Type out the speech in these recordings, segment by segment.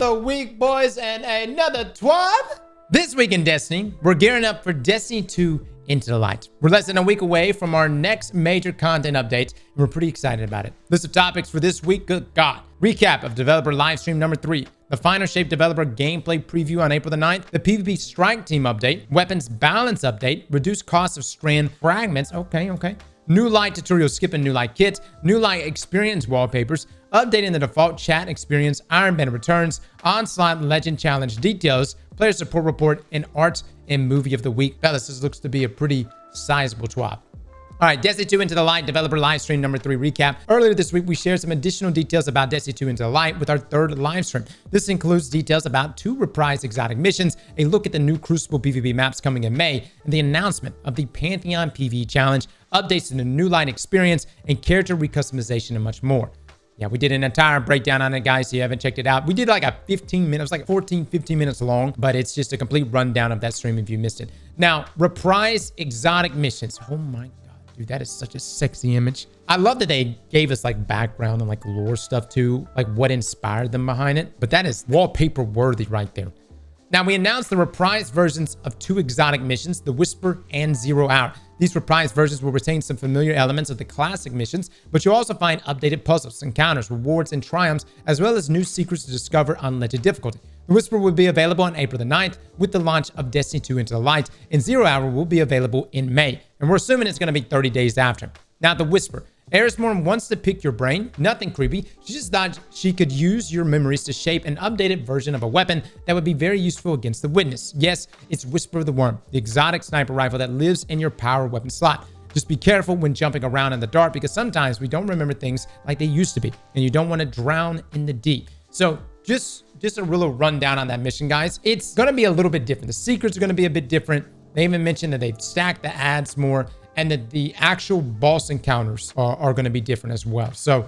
another week, boys, and another TWAB. This week in Destiny, we're gearing up for Destiny 2 Into the Light. We're less than a week away from our next major content update, and we're pretty excited about it. List of topics for this week, good God. Recap of Developer Livestream number 3. The Final Shape Developer Gameplay Preview on April the 9th. The PvP Strike Team Update. Weapons Balance Update. Reduced cost of Strand Fragments. Okay. New Light Tutorial Skip and New Light Kit. New Light Experience Wallpapers. Updating the default chat experience. Iron Banner returns. Onslaught Legend Challenge details. Player support report and art and movie of the week. Fellas, this looks to be a pretty sizable TWAB. All right, Destiny 2 Into the Light Developer Livestream number 3 recap. Earlier this week, we shared some additional details about Destiny 2 Into the Light with our third livestream. This includes details about 2 reprised exotic missions, a look at the new Crucible PvP maps coming in May, and the announcement of the Pantheon PvE challenge, updates to the New Light experience, and character recustomization, and much more. Yeah, we did an entire breakdown on it, guys. So you haven't checked it out. We did like a 15 minutes, like 14, 15 minutes long, but it's just a complete rundown of that stream if you missed it. Now, reprise exotic missions. Oh my God, dude, that is such a sexy image. I love that they gave us like background and like lore stuff too, like what inspired them behind it. But that is wallpaper worthy right there. Now, we announced the reprised versions of 2 exotic missions, the Whisper and 0 Hour. These reprised versions will retain some familiar elements of the classic missions, but you'll also find updated puzzles, encounters, rewards, and triumphs, as well as new secrets to discover on Legend difficulty. The Whisper will be available on April the 9th with the launch of Destiny 2 Into the Light, and 0 Hour will be available in May, and we're assuming it's going to be 30 days after. Now, the Whisper. Erismorn wants to pick your brain. Nothing creepy. She just thought she could use your memories to shape an updated version of a weapon that would be very useful against the Witness. Yes, it's Whisper of the Worm, the exotic sniper rifle that lives in your power weapon slot. Just be careful when jumping around in the dark because sometimes we don't remember things like they used to be, and you don't want to drown in the deep. So just a little rundown on that mission, guys. It's going to be a little bit different. The secrets are going to be a bit different. They even mentioned that they've stacked the ads more, and that the actual boss encounters are going to be different as well. So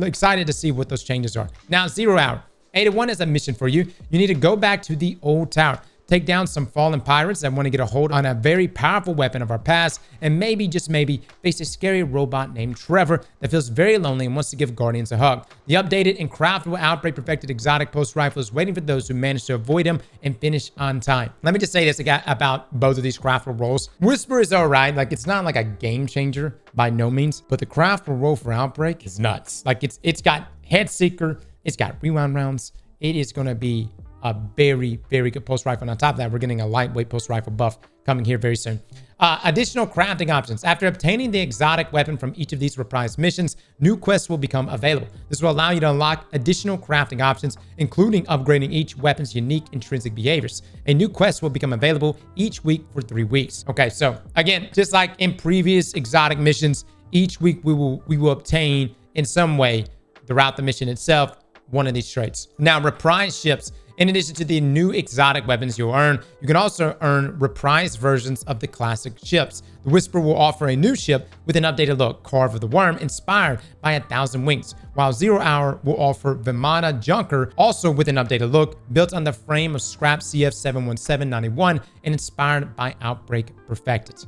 excited to see what those changes are. Now, 0 Hour. 81 is a mission for you. You need to go back to the old tower. Take down some fallen pirates that want to get a hold on a very powerful weapon of our past, and maybe, just maybe, face a scary robot named Trevor that feels very lonely and wants to give Guardians a hug. The updated and craftable Outbreak Perfected Exotic Post Rifle is waiting for those who manage to avoid him and finish on time. Let me just say this again about both of these craftable rolls. Whisper is alright, like it's not like a game changer by no means, but the craftable roll for Outbreak is nuts. Like it's got Head Seeker, it's got rewound rounds. It is going to be a very, very good post rifle. And on top of that, we're getting a lightweight post rifle buff coming here very soon. Additional crafting options. After obtaining the exotic weapon from each of these reprised missions, new quests will become available. This will allow you to unlock additional crafting options, including upgrading each weapon's unique intrinsic behaviors. A new quest will become available each week for 3 weeks. Okay, so again, just like in previous exotic missions, each week we will obtain in some way throughout the mission itself one of these traits. Now, reprised ships. In addition to the new exotic weapons you'll earn, you can also earn reprised versions of the classic ships. The Whisper will offer a new ship with an updated look, Carve of the Worm, inspired by 1,000 Wings, while 0 Hour will offer Vimana Junker, also with an updated look, built on the frame of Scrap CF71791 and inspired by Outbreak Perfected.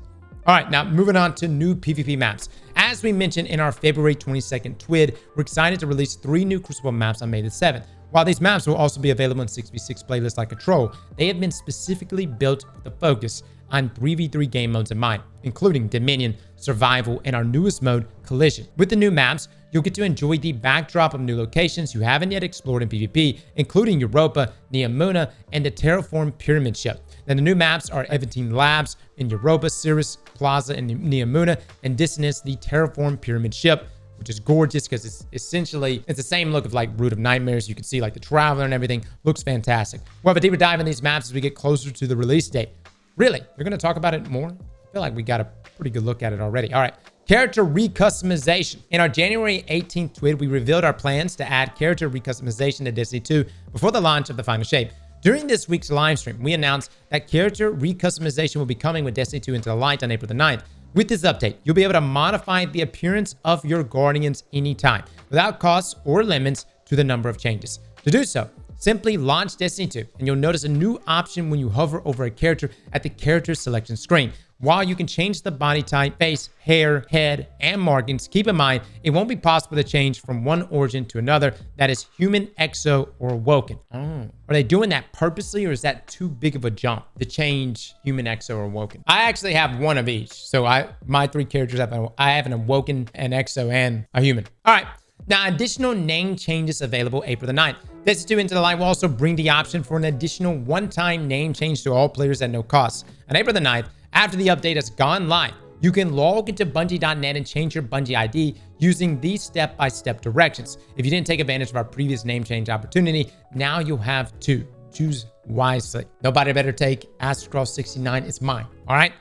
All right, now moving on to new PvP maps. As we mentioned in our February 22nd TWID, we're excited to release 3 new Crucible maps on May the 7th. While these maps will also be available in 6v6 playlists like a troll, they have been specifically built with a focus on 3v3 game modes in mind, including Dominion, Survival, and our newest mode, Collision. With the new maps, you'll get to enjoy the backdrop of new locations you haven't yet explored in PvP, including Europa, Neomuna, and the Terraform Pyramid Ship. Then the new maps are Eventine Labs in Europa, Cirrus, Plaza, and Neomuna, and Dissonance, the Terraform Pyramid Ship, which is gorgeous because it's the same look of like Root of Nightmares. You can see like the Traveler and everything. Looks fantastic. We'll have a deeper dive in these maps as we get closer to the release date. Really? You're going to talk about it more? I feel like we got a pretty good look at it already. All right. Character recustomization. In our January 18th TWID, we revealed our plans to add character recustomization to Destiny 2 before the launch of the Final Shape. During this week's live stream, we announced that character recustomization will be coming with Destiny 2 Into the Light on April the 9th. With this update, you'll be able to modify the appearance of your Guardians anytime, without costs or limits to the number of changes. To do so, simply launch Destiny 2, and you'll notice a new option when you hover over a character at the character selection screen. While you can change the body type, face, hair, head, and markings, keep in mind, it won't be possible to change from one origin to another that is human, exo, or awoken. Are they doing that purposely, or is that too big of a jump to change human, exo, or awoken? I actually have one of each. So my 3 characters I have an awoken, an exo, and a human. All right. Now, additional name changes available April the 9th. Destiny 2 Into the Light will also bring the option for an additional one-time name change to all players at no cost. On April the 9th, after the update has gone live, you can log into Bungie.net and change your Bungie ID using these step-by-step directions. If you didn't take advantage of our previous name change opportunity, now you'll have 2. Choose wisely. Nobody better take Aztecross 69. It's mine. All right?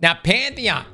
Now, Pantheon.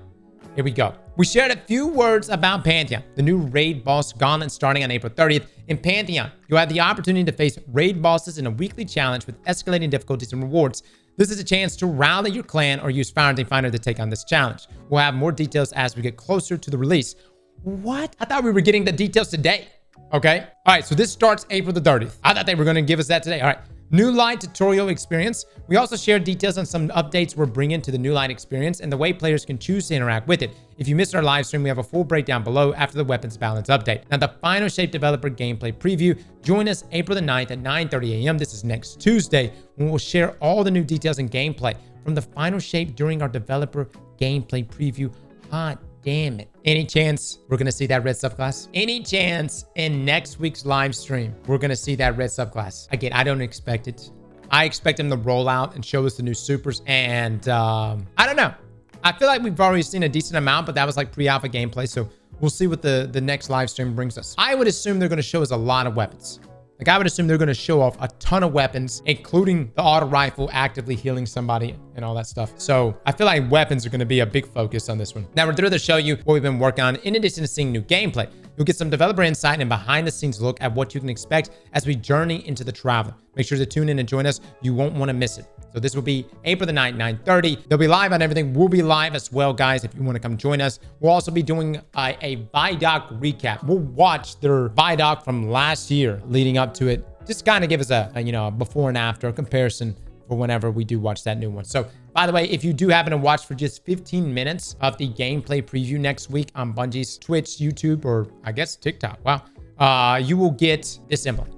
Here we go. We shared a few words about Pantheon, the new raid boss gauntlet starting on April 30th. In Pantheon, you'll have the opportunity to face raid bosses in a weekly challenge with escalating difficulties and rewards. This is a chance to rally your clan or use Founding Finder to take on this challenge. We'll have more details as we get closer to the release. What? I thought we were getting the details today. Okay. All right. So this starts April the 30th. I thought they were going to give us that today. All right. New Light tutorial experience. We also shared details on some updates we're bringing to the New Light experience and the way players can choose to interact with it. If you missed our live stream, we have a full breakdown below after the weapons balance update. Now, the Final Shape developer gameplay preview. Join us April the 9th at 9:30 a.m. This is next Tuesday, when we'll share all the new details and gameplay from the Final Shape during our developer gameplay preview. Hot damn it. Any chance we're going to see that red subclass? Any chance in next week's live stream we're going to see that red subclass? Again, I don't expect it. I expect them to roll out and show us the new supers. And I don't know. I feel like we've already seen a decent amount, but that was like pre-alpha gameplay. So we'll see what the next live stream brings us. I would assume they're going to show us a lot of weapons. Like, I would assume they're going to show off a ton of weapons, including the auto rifle actively healing somebody and all that stuff. So I feel like weapons are going to be a big focus on this one. Now, we're thrilled to show you what we've been working on. In addition to seeing new gameplay, you'll get some developer insight and behind the scenes look at what you can expect as we journey into the Traveler. Make sure to tune in and join us. You won't want to miss it. So this will be April the 9th, 9:30. They'll be live on everything. We'll be live as well, guys, if you want to come join us. We'll also be doing a Vidoc recap. We'll watch their Vidoc from last year leading up to it. Just kind of give us a before and after comparison for whenever we do watch that new one. So, by the way, if you do happen to watch for just 15 minutes of the gameplay preview next week on Bungie's Twitch, YouTube, or I guess TikTok, wow, you will get this emblem.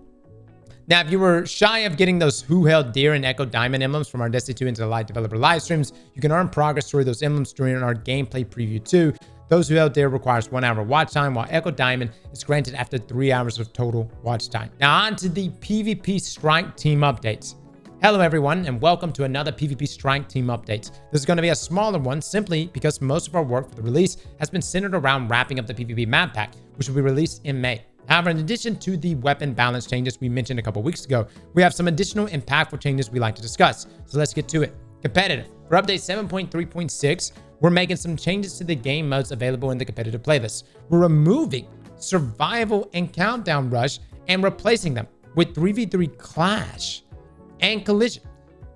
Now, if you were shy of getting those Who Held Deer and Echo Diamond emblems from our Destiny 2 Into the Light developer live streams, you can earn progress through those emblems during our gameplay preview too. Those Who Held Deer requires 1 hour watch time, while Echo Diamond is granted after 3 hours of total watch time. Now, on to the PvP Strike Team updates. Hello, everyone, and welcome to another PvP Strike Team update. This is going to be a smaller one simply because most of our work for the release has been centered around wrapping up the PvP map pack, which will be released in May. However, in addition to the weapon balance changes we mentioned a couple weeks ago, we have some additional impactful changes we like to discuss. So let's get to it. Competitive. For update 7.3.6, we're making some changes to the game modes available in the competitive playlist. We're removing Survival and Countdown Rush and replacing them with 3v3 Clash and Collision.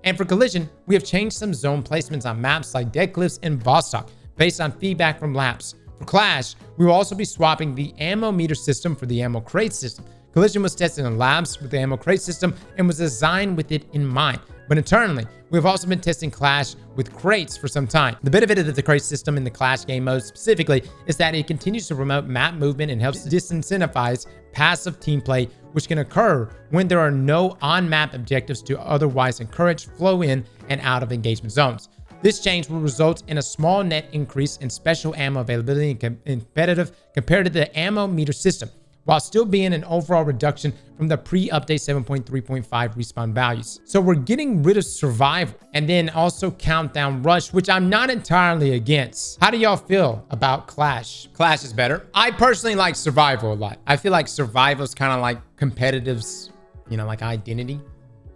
And for Collision, we have changed some zone placements on maps like Dead Cliffs and Vostok based on feedback from laps. For Clash, we will also be swapping the ammo meter system for the ammo crate system. Collision was tested in labs with the ammo crate system and was designed with it in mind. But internally, we've also been testing Clash with crates for some time. The benefit of the crate system in the Clash game mode specifically is that it continues to promote map movement and helps disincentivize passive team play, which can occur when there are no on-map objectives to otherwise encourage flow in and out of engagement zones. This change will result in a small net increase in special ammo availability in competitive compared to the ammo meter system, while still being an overall reduction from the pre-update 7.3.5 respawn values. So we're getting rid of Survival and then also Countdown Rush, which I'm not entirely against. How do y'all feel about Clash? Clash is better. I personally like Survival a lot. I feel like Survival is kind of like competitive's, like identity.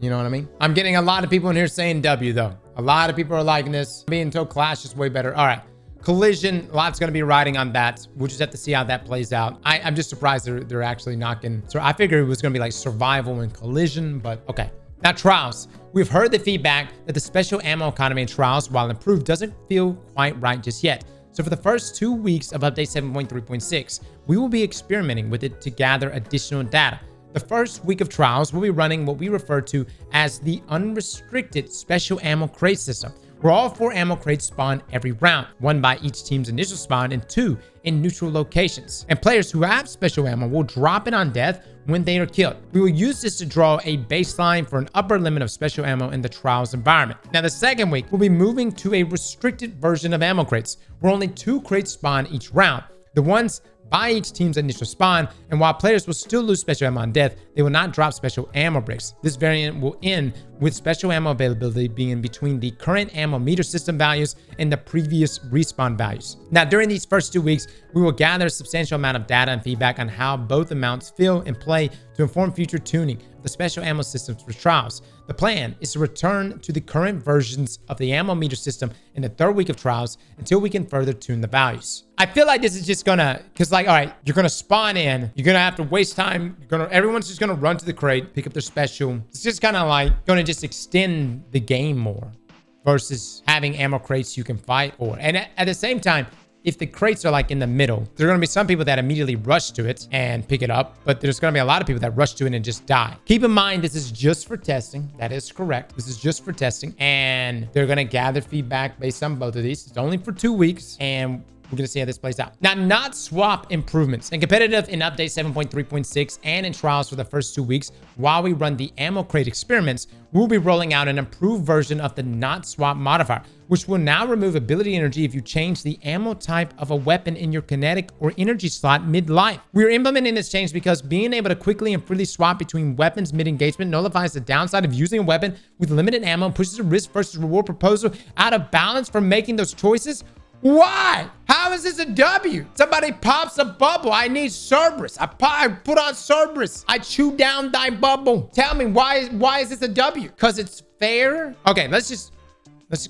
You know what I mean? I'm getting a lot of people in here saying W though. A lot of people are liking this. Being told Clash is way better. All right. Collision, lots going to be riding on that. We'll just have to see how that plays out. I'm just surprised they're actually knocking. So I figured it was going to be like Survival and Collision, but okay. Now, Trials. We've heard the feedback that the special ammo economy in Trials, while improved, doesn't feel quite right just yet. So for the first 2 weeks of update 7.3.6, we will be experimenting with it to gather additional data. The first week of trials, we'll be running what we refer to as the unrestricted special ammo crate system, where all 4 ammo crates spawn every round, 1 by each team's initial spawn and 2 in neutral locations. And players who have special ammo will drop it on death when they are killed. We will use this to draw a baseline for an upper limit of special ammo in the trials environment. Now, the second week, we'll be moving to a restricted version of ammo crates, where only 2 crates spawn each round. The ones by each team's initial spawn, and while players will still lose special ammo on death, they will not drop special ammo bricks. This variant will end with special ammo availability being between the current ammo meter system values and the previous respawn values. Now, during these first 2 weeks, we will gather a substantial amount of data and feedback on how both amounts feel and play to inform future tuning of the special ammo systems for trials. The plan is to return to the current versions of the ammo meter system in the 3rd week of trials until we can further tune the values. I feel like this is just gonna, because like, all right, you're gonna spawn in, you're gonna have to waste time, everyone's just gonna run to the crate, pick up their special. It's just kind of like gonna just extend the game more versus having ammo crates you can fight for. And at the same time, if the crates are like in the middle, there are going to be some people that immediately rush to it and pick it up, but there's going to be a lot of people that rush to it and just die. Keep in mind, this is just for testing. That is correct. This is just for testing, and they're going to gather feedback based on both of these. It's only for 2 weeks, and we're going to see how this plays out. Now, not swap improvements. In competitive, in update 7.3.6 and in trials for the first 2 weeks, while we run the ammo crate experiments, we'll be rolling out an improved version of the not swap modifier, which will now remove ability energy if you change the ammo type of a weapon in your kinetic or energy slot mid-life. We're implementing this change because being able to quickly and freely swap between weapons mid-engagement nullifies the downside of using a weapon with limited ammo and pushes the risk versus reward proposal out of balance for making those choices. Why? How is this a W? Somebody pops a bubble. I need Cerberus. I put on Cerberus. I chew down thy bubble. Tell me, why is this a W? Because it's fair? Okay, let's just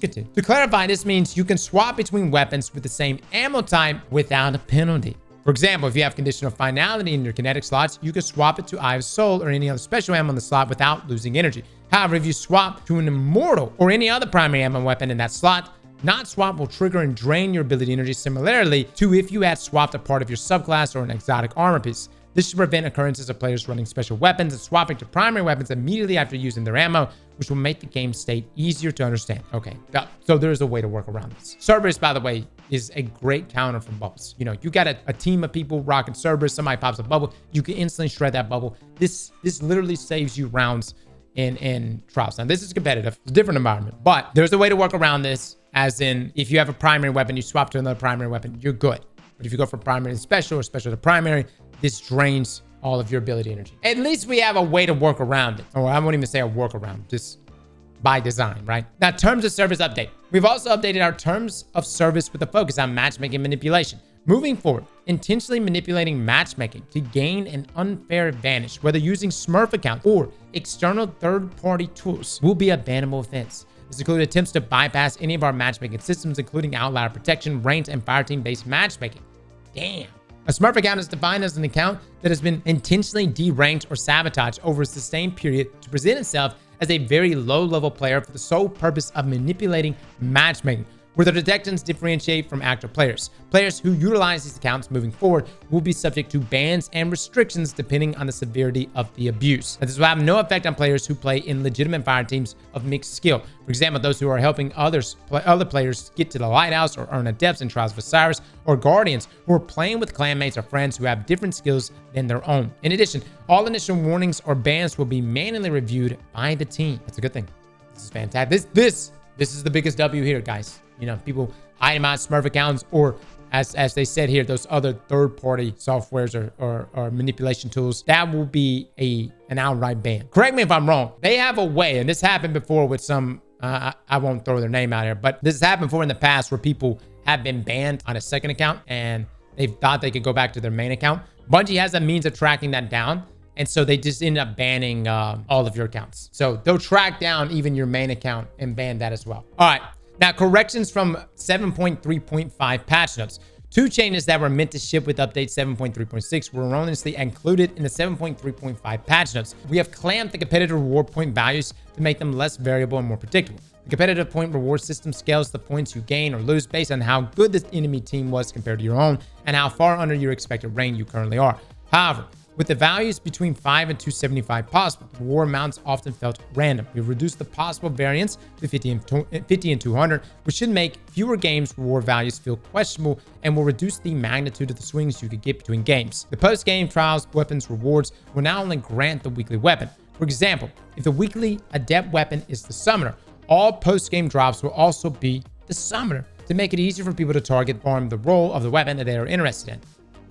continue. To clarify, this means you can swap between weapons with the same ammo type without a penalty. For example, if you have conditional finality in your kinetic slots, you can swap it to Eye of Soul or any other special ammo in the slot without losing energy. However, if you swap to an Immortal or any other primary ammo weapon in that slot, not swap will trigger and drain your ability energy similarly to if you had swapped a part of your subclass or an exotic armor piece. This should prevent occurrences of players running special weapons and swapping to primary weapons immediately after using their ammo, which will make the game state easier to understand. Okay, so there's a way to work around this. Cerberus, by the way, is a great counter for bubbles. You know, you got a team of people rocking Cerberus, somebody pops a bubble, you can instantly shred that bubble. This literally saves you rounds in trials. Now, this is competitive. It's a different environment, but there's a way to work around this. As in, if you have a primary weapon, you swap to another primary weapon, you're good. But if you go from primary to special or special to primary, this drains all of your ability energy. At least we have a way to work around it. Or I won't even say a workaround, just by design, right? Now, terms of service update. We've also updated our terms of service with a focus on matchmaking manipulation. Moving forward, intentionally manipulating matchmaking to gain an unfair advantage, whether using Smurf accounts or external third-party tools, will be a bannable offense. This includes attempts to bypass any of our matchmaking systems, including outlier protection, range, and fireteam-based matchmaking. Damn. A Smurf account is defined as an account that has been intentionally deranked or sabotaged over a sustained period to present itself as a very low-level player for the sole purpose of manipulating matchmaking, where the detections differentiate from active players. Players who utilize these accounts moving forward will be subject to bans and restrictions depending on the severity of the abuse. Now, this will have no effect on players who play in legitimate fire teams of mixed skill. For example, those who are helping other players get to the lighthouse or earn adepts in Trials of Osiris, or guardians who are playing with clanmates or friends who have different skills than their own. In addition, all initial warnings or bans will be manually reviewed by the team. That's a good thing. This is fantastic. This is the biggest W here, guys. You know, people itemize Smurf accounts, or as they said here, those other third-party softwares or manipulation tools, that will be an outright ban. Correct me if I'm wrong. They have a way, and this happened before with some, I won't throw their name out here, but this has happened before in the past where people have been banned on a second account and they thought they could go back to their main account. Bungie has a means of tracking that down, and so they just end up banning all of your accounts. So they'll track down even your main account and ban that as well. All right. Now, corrections from 7.3.5 patch notes. 2 changes that were meant to ship with update 7.3.6 were erroneously included in the 7.3.5 patch notes. We have clamped the competitive reward point values to make them less variable and more predictable. The competitive point reward system scales the points you gain or lose based on how good the enemy team was compared to your own and how far under your expected rank you currently are. However, With the values between 5 and 275 possible, the war amounts often felt random. We've reduced the possible variance to 50 and 200, which should make fewer games where war values feel questionable and will reduce the magnitude of the swings you could get between games. The post-game trials weapons rewards will now only grant the weekly weapon. For example, if the weekly adept weapon is the summoner, all post-game drops will also be the summoner to make it easier for people to target farm the role of the weapon that they are interested in.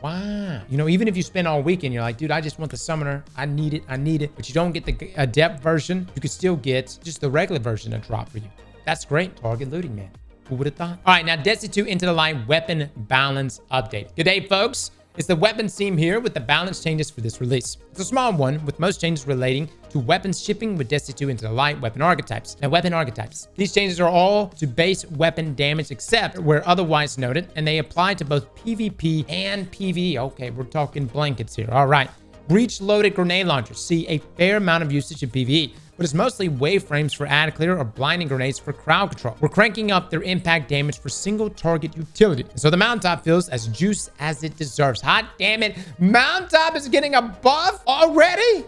Wow. You know, even if you spend all weekend, you're like, dude, I just want the summoner. I need it. But you don't get the adept version. You could still get just the regular version to drop for you. That's great. Target looting, man. Who would have thought? All right, now Destiny 2 Into the Light weapon balance update. Good day, folks. It's the weapons team here with the balance changes for this release. It's a small one with most changes relating to weapons shipping with Destiny 2 Into the Light weapon archetypes. Now, weapon archetypes. These changes are all to base weapon damage except where otherwise noted, and they apply to both PvP and PvE. Okay, we're talking blankets here. All right. Breach-loaded grenade launchers see a fair amount of usage in PvE, but it's mostly wave frames for ad clear or blinding grenades for crowd control. We're cranking up their impact damage for single target utility. And so the mountaintop feels as juice as it deserves. Hot damn it. Mountaintop is getting a buff already?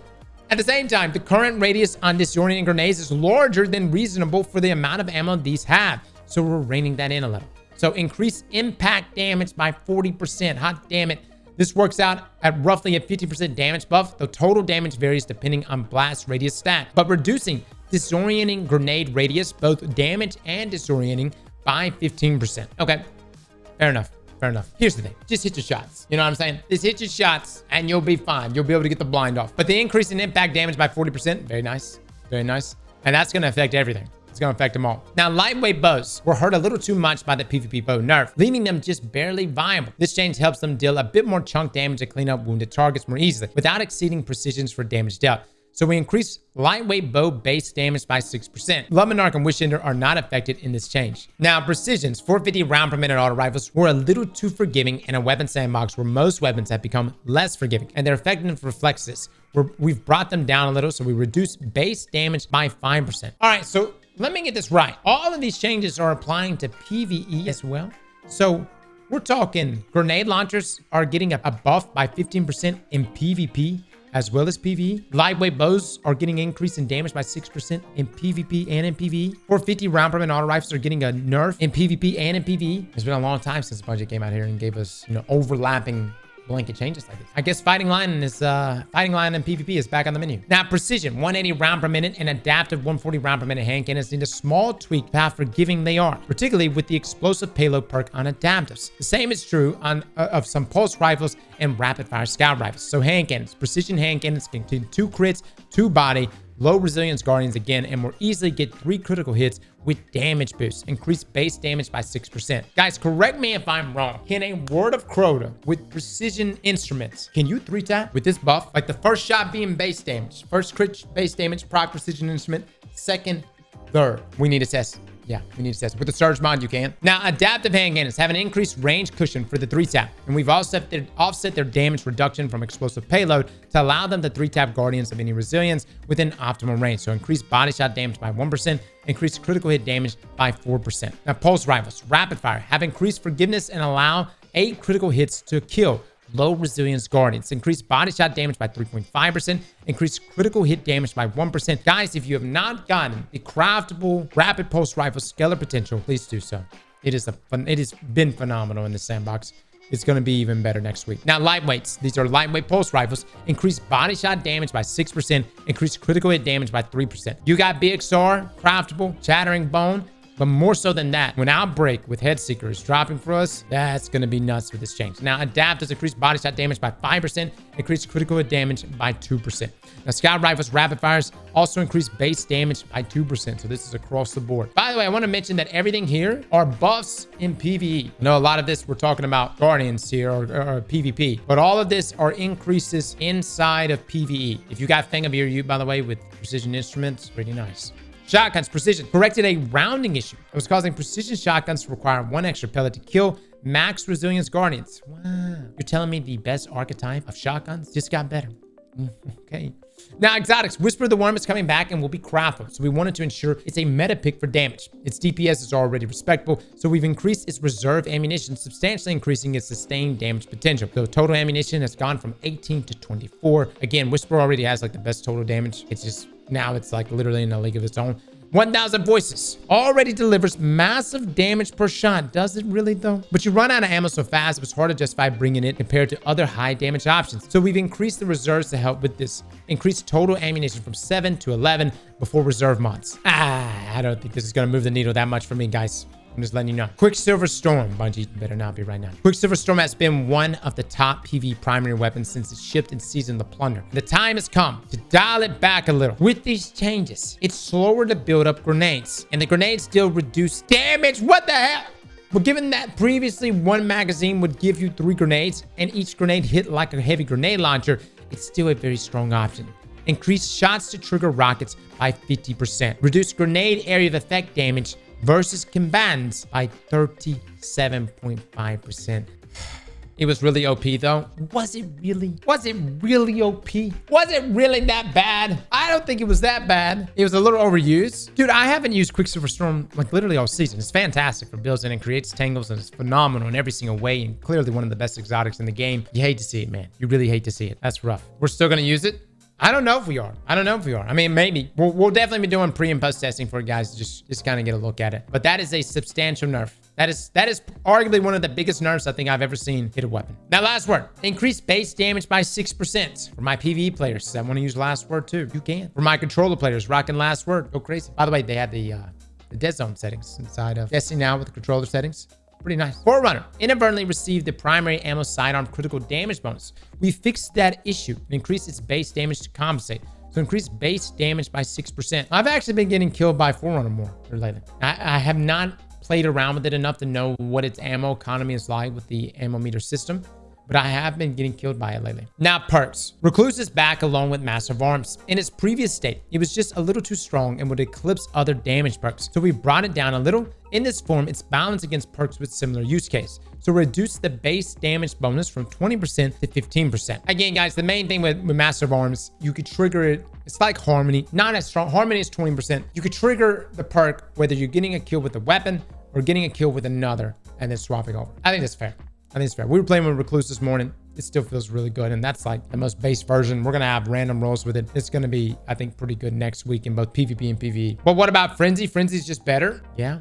At the same time, the current radius on disorienting grenades is larger than reasonable for the amount of ammo these have. So we're reining that in a little. So increase impact damage by 40%. Hot damn it. This works out at roughly a 50% damage buff. The total damage varies depending on blast radius stat, but reducing disorienting grenade radius, both damage and disorienting, by 15%. Okay, fair enough. Fair enough. Here's the thing. Just hit your shots. You know what I'm saying? Just hit your shots and you'll be fine. You'll be able to get the blind off. But the increase in impact damage by 40%, very nice. Very nice. And that's going to affect everything. It's going to affect them all. Now, lightweight bows were hurt a little too much by the PvP bow nerf, leaving them just barely viable. This change helps them deal a bit more chunk damage to clean up wounded targets more easily, without exceeding precisions for damage dealt. So we increase lightweight bow base damage by 6%. Luminarch and Wishender are not affected in this change. Now, precisions, 450 round per minute auto rifles were a little too forgiving in a weapon sandbox where most weapons have become less forgiving, and their effectiveness reflects this. We've brought them down a little, so we reduce base damage by 5%. All right, so let me get this right. All of these changes are applying to PvE as well. So we're talking grenade launchers are getting a buff by 15% in PvP as well as PvE. Lightweight bows are getting an increase in damage by 6% in PvP and in PvE. 450 round per minute auto rifles are getting a nerf in PvP and in PvE. It's been a long time since Bungie came out here and gave us, overlapping blanket changes like this. I guess fighting line and PvP is back on the menu. Now, precision, 180 round per minute and adaptive 140 round per minute hand cannons need a small tweak to how forgiving they are, particularly with the explosive payload perk on adaptives. The same is true of some pulse rifles and rapid fire scout rifles. So hand cannons, precision hand cannons can contain 2 crits, 2 body, low resilience guardians again, and more easily get 3 critical hits with damage boosts. Increase base damage by 6%. Guys, correct me if I'm wrong. Can a Word of Crota with precision instruments, can you 3-tap with this buff? Like the first shot being base damage, first crit base damage, proc precision instrument, second, third. We need to test. Yeah, we need to test. With the Surge mod, you can. Now, adaptive hand cannons have an increased range cushion for the 3-tap, and we've offset their damage reduction from explosive payload to allow them to 3-tap guardians of any resilience within optimal range. So increase body shot damage by 1%, increase critical hit damage by 4%. Now, pulse rifles, rapid fire, have increased forgiveness and allow 8 critical hits to kill low resilience guardians. Increase body shot damage by 3.5%. Increase critical hit damage by 1%. Guys, if you have not gotten the craftable rapid pulse rifle scalar potential, please do so. It has been phenomenal in the sandbox. It's going to be even better next week. Now, lightweights. These are lightweight pulse rifles. Increase body shot damage by 6%. Increase critical hit damage by 3%. You got BXR, craftable, chattering bone. But more so than that, when Outbreak with Headseeker is dropping for us, that's going to be nuts with this change. Now, Adapt has increased body shot damage by 5%, increased critical hit damage by 2%. Now, Scout Rifles Rapid Fires also increased base damage by 2%. So this is across the board. By the way, I want to mention that everything here are buffs in PvE. I know a lot of this we're talking about Guardians here or PvP, but all of this are increases inside of PvE. If you got Fang of Your, by the way, with precision instruments, pretty nice. Shotguns, precision, corrected a rounding issue. It was causing precision shotguns to require 1 extra pellet to kill max resilience guardians. Wow. You're telling me the best archetype of shotguns just got better. Okay. Now, exotics, Whisper of the Worm is coming back and will be craftable, so we wanted to ensure it's a meta pick for damage. Its DPS is already respectable, so we've increased its reserve ammunition, substantially increasing its sustained damage potential. So total ammunition has gone from 18 to 24. Again, Whisper already has like the best total damage. It's just, now it's like literally in a league of its own. 1,000 voices already delivers massive damage per shot. Does it really though? But you run out of ammo so fast, it was hard to justify bringing it compared to other high damage options. So we've increased the reserves to help with this. Increased total ammunition from 7 to 11 before reserve mods. I don't think this is going to move the needle that much for me, guys. I'm just letting you know. Quicksilver Storm. Bungie better not be right now. Quicksilver Storm has been one of the top PvE primary weapons since it shipped in Season of the Plunder. The time has come to dial it back a little. With these changes, it's slower to build up grenades, and the grenades still reduce damage. What the hell? But given that previously one magazine would give you 3 grenades, and each grenade hit like a heavy grenade launcher, it's still a very strong option. Increase shots to trigger rockets by 50%. Reduce grenade area of effect damage versus combatants by 37.5%. It was really OP though. Was it really? Was it really OP? Was it really that bad? I don't think it was that bad. It was a little overused. Dude, I haven't used Quicksilver Storm like literally all season. It's fantastic for builds and it creates tangles and it's phenomenal in every single way and clearly one of the best exotics in the game. You hate to see it, man. You really hate to see it. That's rough. We're still gonna use it. I don't know if we are. I don't know if we are. I mean, maybe. We'll definitely be doing pre and post testing for guys to just kind of get a look at it. But that is a substantial nerf. That is arguably one of the biggest nerfs I think I've ever seen hit a weapon. Now, last word. Increase base damage by 6%. For my PvE players that want to use last word too, you can. For my controller players rocking last word, go crazy. By the way, they had the dead zone settings inside of Destiny now with the controller settings. Pretty nice. Forerunner inadvertently received the primary ammo sidearm critical damage bonus. We fixed that issue and increased its base damage to compensate. So increase base damage by 6%. I've actually been getting killed by Forerunner more lately. I have not played around with it enough to know what its ammo economy is like with the ammo meter system, but I have been getting killed by it lately. Now, perks. Recluse is back along with Massive Arms. In its previous state, it was just a little too strong and would eclipse other damage perks. So we brought it down a little. In this form, it's balanced against perks with similar use case. So reduce the base damage bonus from 20% to 15%. Again, guys, the main thing with Massive Arms, you could trigger it. It's like Harmony, not as strong. Harmony is 20%. You could trigger the perk whether you're getting a kill with a weapon or getting a kill with another and then swapping over. I think that's fair. I think it's fair. We were playing with Recluse this morning. It still feels really good. And that's like the most base version. We're going to have random rolls with it. It's going to be, I think, pretty good next week in both PvP and PvE. But what about Frenzy? Frenzy's just better. Yeah.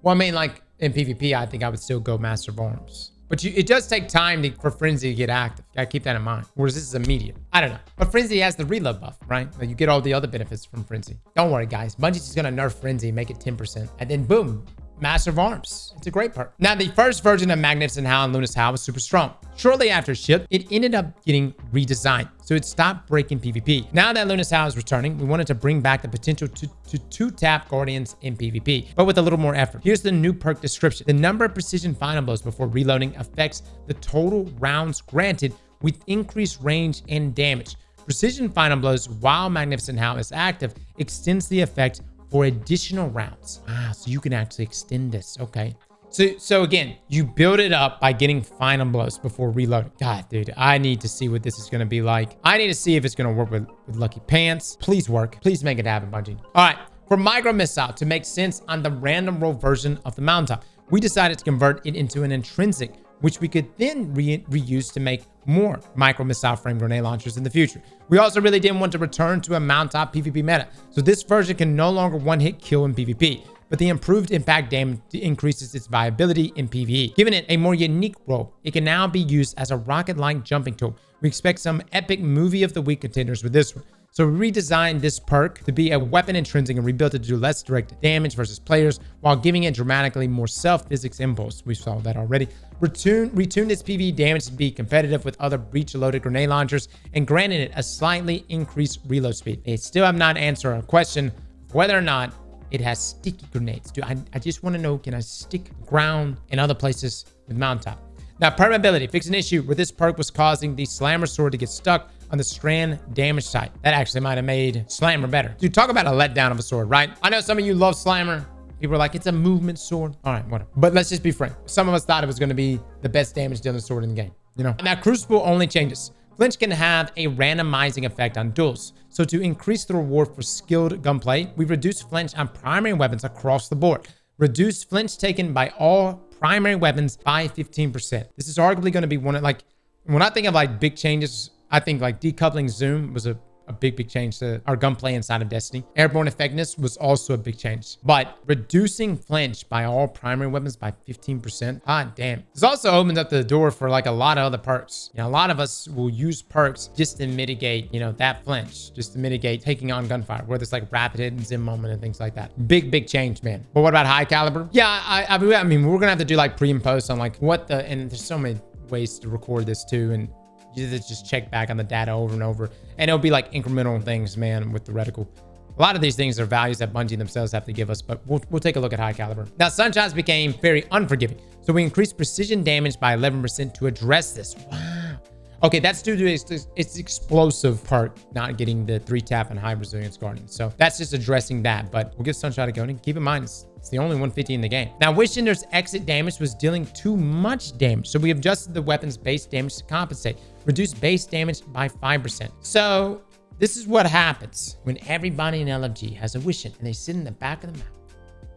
Well, I mean, like in PvP, I think I would still go Master of Arms. But it does take time for Frenzy to get active. Gotta keep that in mind. Whereas this is immediate. I don't know. But Frenzy has the reload buff, right? Like you get all the other benefits from Frenzy. Don't worry, guys. Bungie's just going to nerf Frenzy, make it 10%. And then boom. Master of Arms. It's a great perk. Now, the first version of Magnificent Howl and Luna's Howl was super strong. Shortly after it shipped, it ended up getting redesigned, so it stopped breaking PvP. Now that Luna's Howl is returning, we wanted to bring back the potential to 2-tap Guardians in PvP, but with a little more effort. Here's the new perk description. The number of precision final blows before reloading affects the total rounds granted with increased range and damage. Precision final blows while Magnificent Howl is active extends the effect for additional rounds. So you can actually extend this. Okay. So again, you build it up by getting final blows before reloading. God, dude, I need to see what this is going to be like. I need to see if it's going to work with Lucky Pants. Please work. Please make it happen, Bungie. All right. For Micro Missile to make sense on the random roll version of the mountaintop, we decided to convert it into an intrinsic, which we could then reuse to make more Micro Missile frame grenade launchers in the future. We also really didn't want to return to a mountaintop PvP meta, so this version can no longer one-hit kill in PvP, but the improved impact damage increases its viability in PvE. Giving it a more unique role, it can now be used as a rocket-like jumping tool. We expect some epic movie of the week contenders with this one. So we redesigned this perk to be a weapon intrinsic and rebuilt it to do less direct damage versus players while giving it dramatically more self-physics impulse. We saw that already. Retuned its PvE damage to be competitive with other breach-loaded grenade launchers and granted it a slightly increased reload speed. They still have not answered our question whether or not it has sticky grenades. Dude, I just want to know, can I stick ground in other places with mountaintop? Now, permeability. Fix an issue where this perk was causing the Slammer sword to get stuck on the Strand damage side. That actually might have made Slammer better. Dude, talk about a letdown of a sword, right? I know some of you love Slammer. People are like, it's a movement sword. All right, whatever. But let's just be frank. Some of us thought it was going to be the best damage dealing sword in the game, you know? Now, Crucible only changes. Flinch can have a randomizing effect on duels. So to increase the reward for skilled gunplay, we've reduced flinch on primary weapons across the board. Reduce flinch taken by all primary weapons by 15%. This is arguably going to be one of, like, when I think of like big changes, I think like decoupling zoom was a big change to our gunplay inside of Destiny. Airborne effectiveness was also a big change. But reducing flinch by all primary weapons by 15%, ah, damn. This also opens up the door for like a lot of other perks. You know, a lot of us will use perks just to mitigate, you know, that flinch, just to mitigate taking on gunfire, whether it's like rapid hit and zim moment and things like that. Big change, man. But what about high caliber? Yeah, I mean, we're gonna have to do like pre and post on like what the, and there's so many ways to record this too, and you just check back on the data over and over, and it'll be like incremental things, man, with the reticle. A lot of these things are values that Bungie themselves have to give us, but we'll take a look at high caliber. Now, sunshots became very unforgiving, so we increased precision damage by 11% to address this. Wow. Okay, that's due to its explosive part not getting the 3-tap and high resilience guardian. So that's just addressing that, but we'll give Sunshot a go. And keep in mind, it's the only 150 in the game. Now, Wishender's exit damage was dealing too much damage, so we adjusted the weapon's base damage to compensate. Reduced base damage by 5%. So this is what happens when everybody in LFG has a Wishen and they sit in the back of the map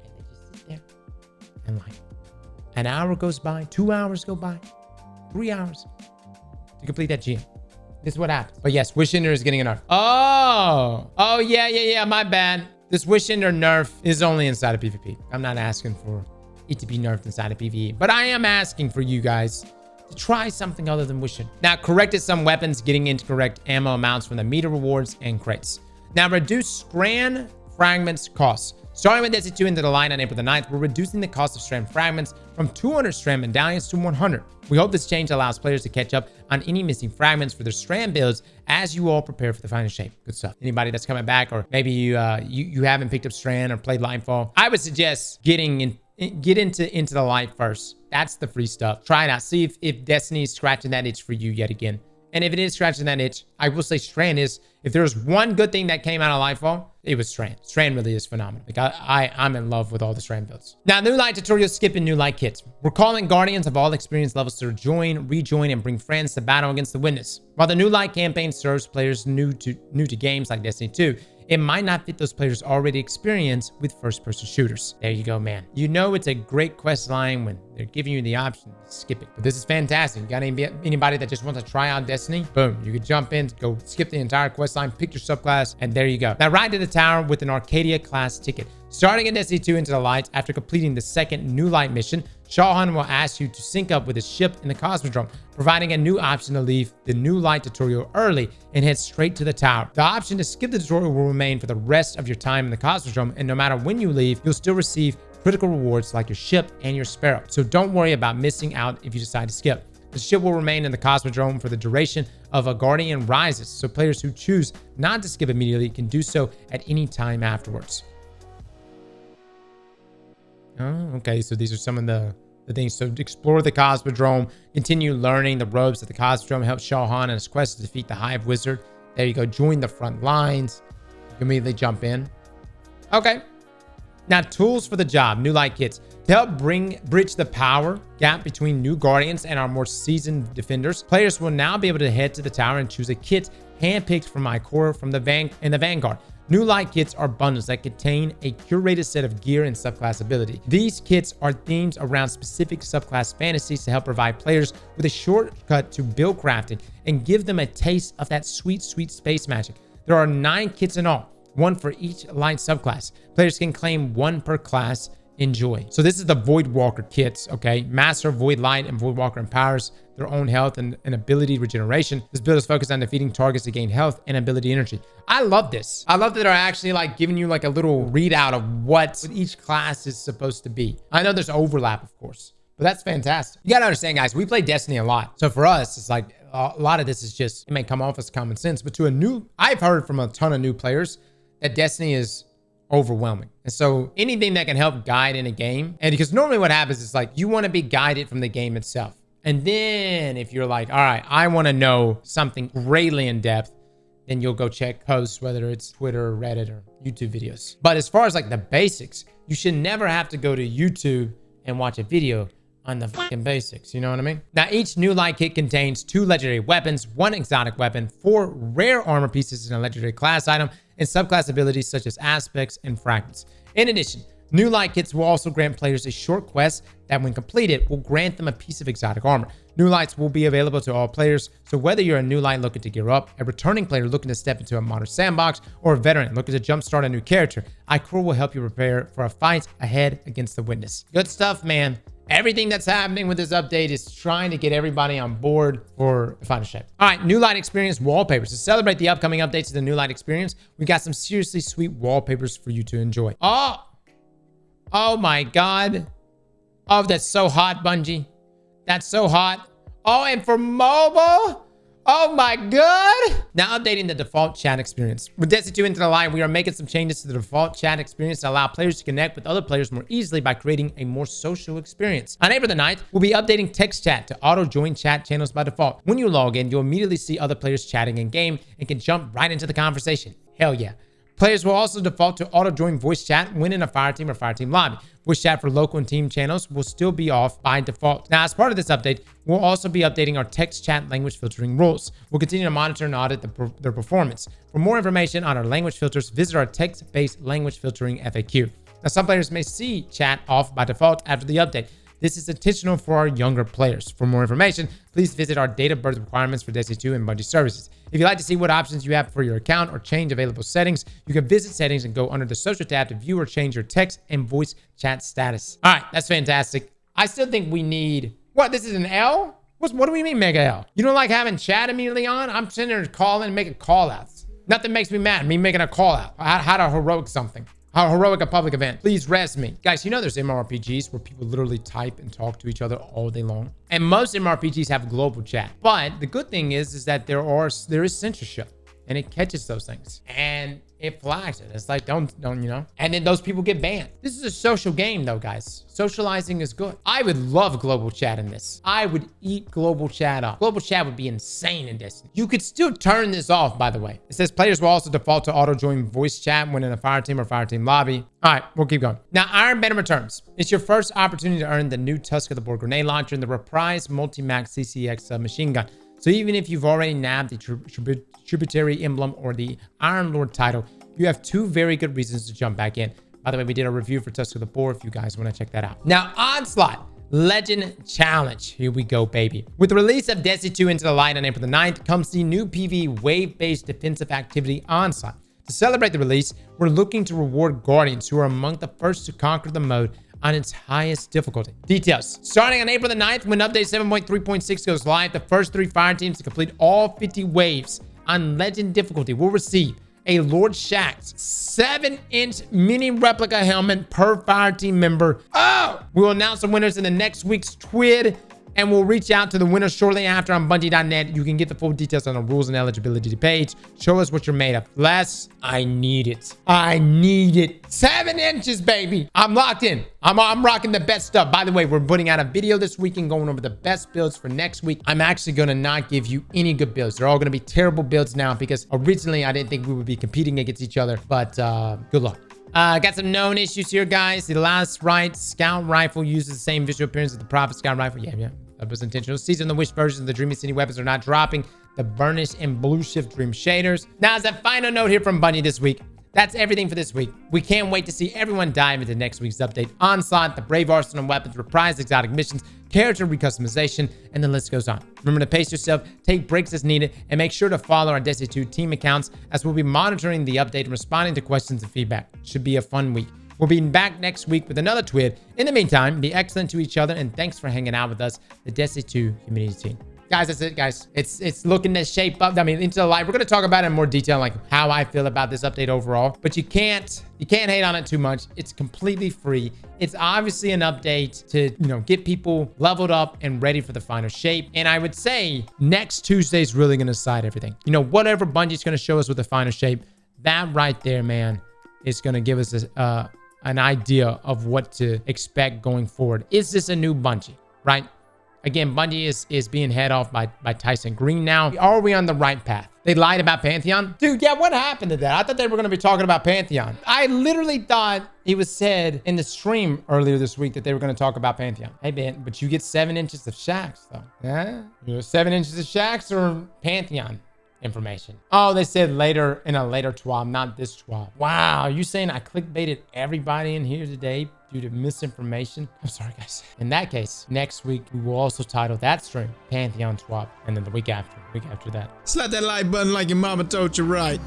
and they just sit there and like an hour goes by, 2 hours go by, 3 hours to complete that GM. This is what happens. But yes, Wishender is getting a nerf. Oh, yeah, my bad. This Wishender nerf is only inside of PvP. I'm not asking for it to be nerfed inside of PvE, but I am asking for you guys to try something other than Wishen. Now, corrected some weapons, getting into correct ammo amounts from the meter rewards and crates. Now, reduce Strand fragments costs. Starting with Destiny 2 Into the Light on April the 9th, we're reducing the cost of Strand fragments from 200 Strand medallions to 100. We hope this change allows players to catch up on any missing fragments for their Strand builds as you all prepare for the final shape. Good stuff. Anybody that's coming back, or maybe you haven't picked up Strand or played Lightfall, I would suggest get into the Light first. That's the free stuff. Try it out. See if Destiny is scratching that itch for you yet again. And if it is scratching that itch, I will say Strand is, if there was one good thing that came out of Lightfall, it was Strand. Strand really is phenomenal. Like I'm in love with all the Strand builds. Now, new Light tutorials skipping new Light kits. We're calling Guardians of all experience levels to join, rejoin, and bring friends to battle against the Witness. While the new Light campaign serves players new to games like Destiny 2, it might not fit those players' already experience with first-person shooters. There you go, man. You know it's a great quest line when they're giving you the option to skip it. But this is fantastic. You got anybody that just wants to try out Destiny? Boom. You could jump in, go skip the entire quest line, pick your subclass, and there you go. Now, ride to the tower with an Arcadia class ticket. Starting in Destiny 2 Into the Light, after completing the second New Light mission, Shawhan will ask you to sync up with his ship in the Cosmodrome, providing a new option to leave the New Light tutorial early and head straight to the tower. The option to skip the tutorial will remain for the rest of your time in the Cosmodrome, and no matter when you leave, you'll still receive critical rewards like your ship and your Sparrow. So don't worry about missing out if you decide to skip. The ship will remain in the Cosmodrome for the duration of A Guardian Rises, so players who choose not to skip immediately can do so at any time afterwards. Oh, okay, so these are some of the things. So explore the Cosmodrome, continue learning the ropes at the Cosmodrome, help Shawhan in his quest to defeat the Hive Wizard. There you go, join the front lines. You can immediately jump in. Okay. Now, tools for the job, new Light kits. To help bridge the power gap between new Guardians and our more seasoned defenders, players will now be able to head to the tower and choose a kit handpicked from my core from the Vanguard. New Light kits are bundles that contain a curated set of gear and subclass ability. These kits are themed around specific subclass fantasies to help provide players with a shortcut to build crafting and give them a taste of that sweet, sweet space magic. There are 9 kits in all, one for each Light subclass. Players can claim one per class. Enjoy. So this is the Voidwalker kits, okay? Master Void Light and Voidwalker empowers their own health and ability regeneration. This build is focused on defeating targets to gain health and ability energy. I love this. I love that they're actually like giving you like a little readout of what each class is supposed to be. I know there's overlap, of course, but that's fantastic. You gotta understand, guys, we play Destiny a lot. So for us, it's like a lot of this is just, it may come off as common sense, but I've heard from a ton of new players that Destiny is overwhelming. And so anything that can help guide in a game, and because normally what happens is like you want to be guided from the game itself. And then if you're like, all right, I want to know something greatly in depth, then you'll go check posts, whether it's Twitter, Reddit, or YouTube videos. But as far as like the basics, you should never have to go to YouTube and watch a video on the fucking basics, you know what I mean? Now, each new light kit contains 2 legendary weapons, 1 exotic weapon, 4 rare armor pieces in a legendary class item, and subclass abilities such as aspects and fragments. In addition, new light kits will also grant players a short quest that, when completed, will grant them a piece of exotic armor. New lights will be available to all players, so whether you're a new light looking to gear up, a returning player looking to step into a modern sandbox, or a veteran looking to jumpstart a new character, iCore will help you prepare for a fight ahead against the Witness. Good stuff, man. Everything that's happening with this update is trying to get everybody on board for the final shape. All right, New Light Experience wallpapers. To celebrate the upcoming updates to the New Light Experience, we got some seriously sweet wallpapers for you to enjoy. Oh my God. Oh, that's so hot, Bungie. That's so hot. Oh, and for mobile? Oh my God. Now updating the default chat experience. With Destiny 2 Into the Light, we are making some changes to the default chat experience to allow players to connect with other players more easily by creating a more social experience. On April the 9th, we'll be updating text chat to auto-join chat channels by default. When you log in, you'll immediately see other players chatting in game and can jump right into the conversation. Hell yeah. Players will also default to auto-join voice chat when in a Fireteam or Fireteam lobby. Voice chat for local and team channels will still be off by default. Now, as part of this update, we'll also be updating our text chat language filtering rules. We'll continue to monitor and audit their performance. For more information on our language filters, visit our text-based language filtering FAQ. Now, some players may see chat off by default after the update. This is intentional for our younger players. For more information, please visit our date of birth requirements for Destiny 2 and Bungie services. If you'd like to see what options you have for your account or change available settings, you can visit settings and go under the social tab to view or change your text and voice chat status. All right, that's fantastic. I still think we need, what, this is an L? What do we mean mega L? You don't like having chat immediately on? I'm sitting there calling and making call outs. Nothing makes me mad, me making a call out. How to heroic something. How heroic a public event. Please res me. Guys, you know there's MMORPGs where people literally type and talk to each other all day long. And most MMORPGs have global chat. But the good thing is that there is censorship. And it catches those things. And it flags it. It's like, don't, you know? And then those people get banned. This is a social game though, guys. Socializing is good. I would love global chat in this. I would eat global chat up. Global chat would be insane in Destiny. You could still turn this off, by the way. It says players will also default to auto-join voice chat when in a Fireteam or Fireteam lobby. All right, we'll keep going. Now, Iron Banner returns. It's your first opportunity to earn the new Tusk of the Boar grenade launcher and the reprised multi-max CCX submachine gun. So even if you've already nabbed the Tributary Emblem or the Iron Lord title, you have 2 very good reasons to jump back in. By the way, we did a review for Tusk of the Boar if you guys want to check that out. Now, Onslaught Legend Challenge. Here we go, baby. With the release of Destiny 2 Into the Light on April the 9th comes the new PvE wave-based defensive activity Onslaught. To celebrate the release, we're looking to reward Guardians who are among the first to conquer the mode on its highest difficulty. Details. Starting on April the 9th, when update 7.3.6 goes live, the first 3 fire teams to complete all 50 waves on legend difficulty will receive a Lord Shaxx 7-inch mini replica helmet per fire team member. Oh! We'll announce the winners in the next week's TWID, and we'll reach out to the winners shortly after on Bungie.net. You can get the full details on the rules and eligibility page. Show us what you're made of. Les, I need it. I need it. 7 inches, baby. I'm locked in. I'm rocking the best stuff. By the way, we're putting out a video this weekend going over the best builds for next week. I'm actually going to not give you any good builds. They're all going to be terrible builds now because originally I didn't think we would be competing against each other, but good luck. Got some known issues here, guys. The Last Rite Scout Rifle uses the same visual appearance as the Prophet Scout Rifle. Yeah, that was intentional. Season the Wish versions of the Dreamy City weapons are not dropping the Burnished and Blue Shift Dream shaders. Now, as a final note here from Bungie this week, that's everything for this week. We can't wait to see everyone dive into next week's update. Onslaught, the Brave Arsenal weapons, reprised exotic missions, character recustomization, and the list goes on. Remember to pace yourself, take breaks as needed, and make sure to follow our Destiny 2 team accounts as we'll be monitoring the update and responding to questions and feedback. Should be a fun week. We'll be back next week with another TWID. In the meantime, be excellent to each other, and thanks for hanging out with us, the Destiny 2 community team. Guys, that's it, guys. It's looking to shape up. I mean, Into the Light. We're going to talk about it in more detail, like how I feel about this update overall. But you can't hate on it too much. It's completely free. It's obviously an update to, get people leveled up and ready for the final shape. And I would say next Tuesday is really going to decide everything. Whatever Bungie's going to show us with the final shape, that right there, man, is going to give us an idea of what to expect going forward. Is this a new Bungie, right? Again, Bungie is being head off by Tyson Green now. Are we on the right path? They lied about Pantheon? Dude, yeah, what happened to that? I thought they were going to be talking about Pantheon. I literally thought it was said in the stream earlier this week that they were going to talk about Pantheon. Hey, man, but you get 7 inches of shacks, though. Yeah? You know, 7 inches of shacks or Pantheon information? Oh, they said later in a later TWAB, not this TWAB. Wow, you saying I clickbaited everybody in here today due to misinformation? I'm sorry, guys. In that case, next week, we will also title that stream Pantheon TWAB. And then the week after that. Slap that like button like your mama told you right.